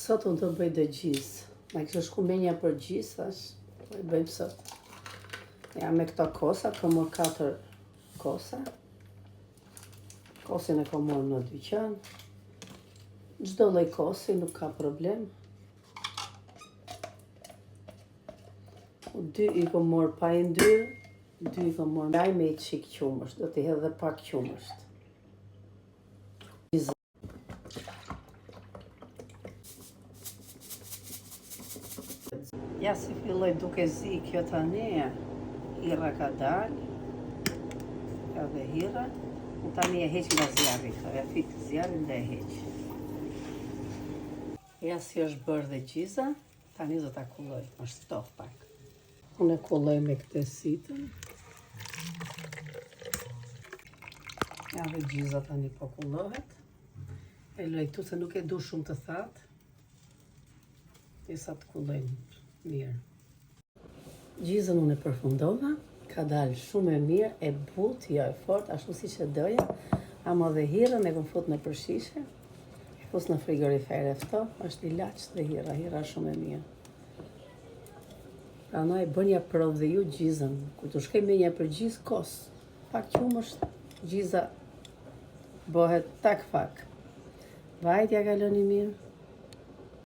Sot unë të bëj dhe gjizë. Ma kështë shku menja për gjizë, thash, po i bëjmë sot. Ja me këto kosa, kam marrë 4 kosa. Kosin e kam marrë në dyqan. Çdo lloj kosi, nuk ka problem. 2 i kam marrë pa i ndyrë, 2 i kam marrë ndaj me i qik qumësht, do t'i hedh dhe pak qumësht. Ja si filloj duke zi kjo tani, hira ka dalë, ka dhe hira, u tani e heq nga zjarri, ja fik zjarrin dhe e heq. Ja si është bërë dhe gjiza, tani do t'a kulloj, është ftohtë pak. Unë e kulloj me këtë sitën. Ja dhe gjiza tani po kullohet. E loj këtu se nuk e du shumë të thatë. Disa të kullojnë mirë. Gjizën unë e përfundova, ka dalë shumë e mirë, e butë, jo e fort, ashtu si që doja, ama dhe hirën e kom fut në përshishe, e pus në frigorifer e fto, është i laqë dhe hira shumë e mirë. Pra noj, bënja provë dhe ju gjizën, ku të shkej menja për gjizë, kos, pak qumësht, gjiza bëhet tak fak. Vajtja kaloni mirë.